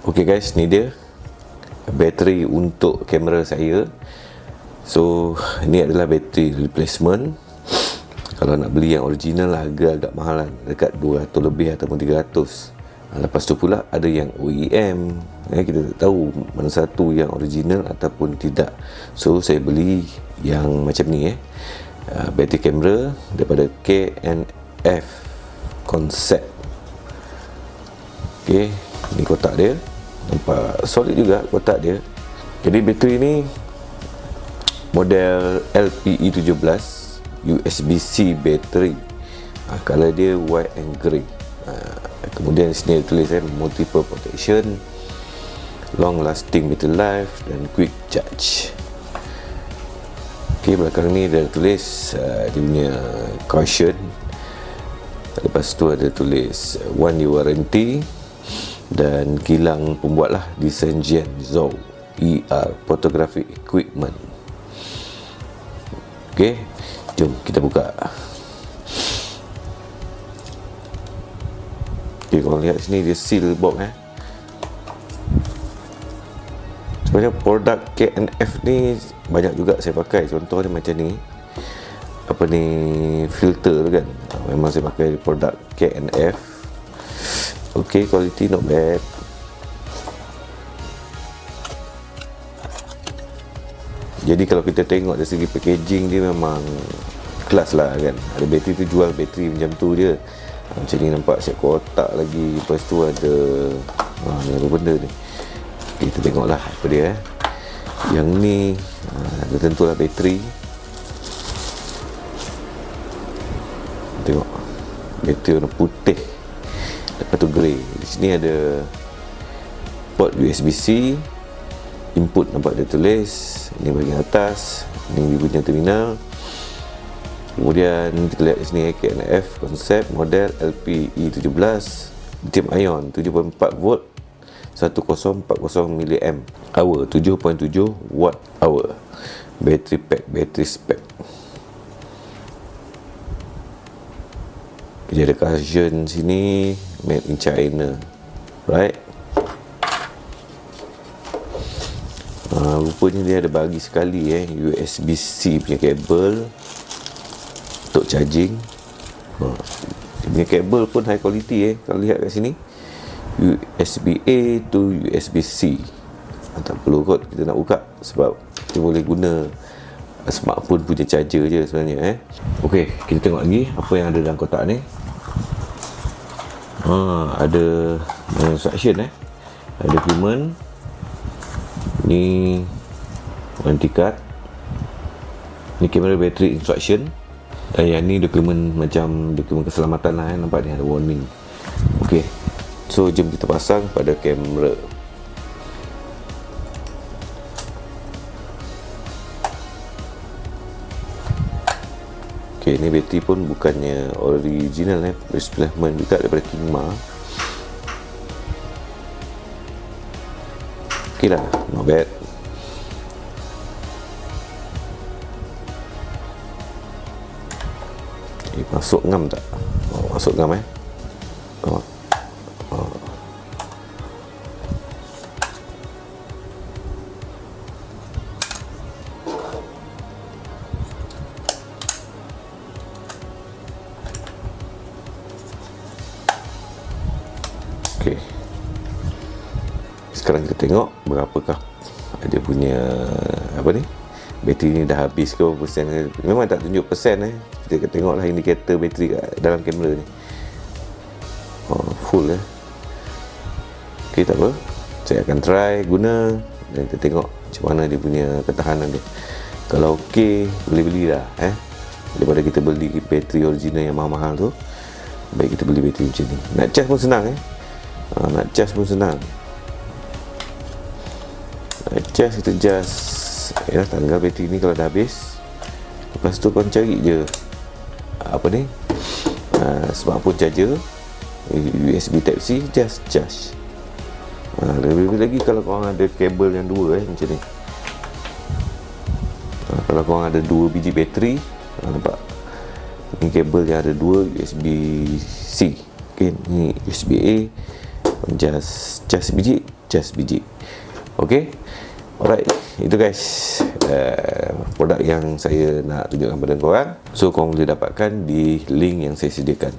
Ok guys, ni dia bateri untuk kamera saya. So ini adalah bateri replacement. Kalau nak beli yang original harga agak mahal, dekat 200 lebih ataupun 300. Lepas tu pula ada yang OEM, kita tak tahu mana satu yang original ataupun tidak. So saya beli yang macam ni bateri kamera daripada K&F Concept. Ok, ni kotak dia, nampak solid juga kotak dia. Jadi bateri ni model LPE17 USB-C battery. Color dia white and grey. Kemudian sini ada tulis multiple protection, long lasting battery life dan quick charge. Ok, belakang ni ada tulis dia punya caution. Lepas tu ada tulis 1 year warranty dan kilang pembuat lah di Shenzhen Zhou ER Photographic Equipment. Ok, jom kita buka. Ok, korang lihat sini dia seal box Sebenarnya produk K&F ni banyak juga saya pakai. Contohnya macam ni, apa ni, filter tu kan, memang saya pakai produk K&F. ok, quality not bad. Jadi kalau kita tengok dari segi packaging dia memang kelas lah kan. Ada bateri tu jual bateri macam tu dia. Macam ni nampak siap kotak lagi. Lepas tu ada ni apa benda ni. Kita tengok lah apa dia Yang ni ada tentulah bateri. Tengok bateri warna putih, lepas tu grey. Di sini ada port USB-C, input nampak dia tulis. Ini bahagian atas, ini dia punya terminal. Kemudian kita lihat di sini K&F Concept model LPE17 lithium ion 7.4 volt 1040 mAh, 7.7 watt hour. Battery pack, battery spec. Dia ada caution sini, made in China, right? Rupanya dia ada bagi sekali USB-C punya kabel untuk charging. Dia punya kabel pun high quality kalau lihat kat sini, USB-A to USB-C. Tak perlu kot kita nak buka, sebab kita boleh guna smartphone punya charger je sebenarnya. Ok, kita tengok lagi apa yang ada dalam kotak ni. Ada instruction ada dokumen. Ni warranty card, ni kamera battery instruction, dan yang ni dokumen macam dokumen keselamatan lah nampak ni ada warning. Ok, so jom kita pasang pada kamera. Ok, ni bateri pun bukannya original replacement juga daripada Kingma. Ok lah, not bad. Masuk ngam tak? Masuk ngam Ok, sekarang kita tengok berapakah dia punya bateri ni dah habis ke berapa persen ke. Memang tak tunjuk persen kita akan tengoklah indikator bateri kat dalam kamera ni. Full ok, tak apa, saya akan try guna dan kita tengok macam mana dia punya ketahanan dia. Kalau ok, boleh belilah daripada kita beli bateri original yang mahal-mahal tu, baik kita beli bateri macam ni. Nak charge pun senang nak charge pun senang. Nak charge, kita just tanggal bateri ni kalau dah habis. Lepas tu korang cari je smartphone charger USB type C, just charge. Lebih lagi kalau korang ada kabel yang dua macam ni. Kalau korang ada 2 biji bateri, nampak ni kabel yang ada 2 USB-C. Okay, ni USB-A. Just biji. Okay. Alright, itu guys produk yang saya nak tunjukkan kepada korang. So korang boleh dapatkan di link yang saya sediakan.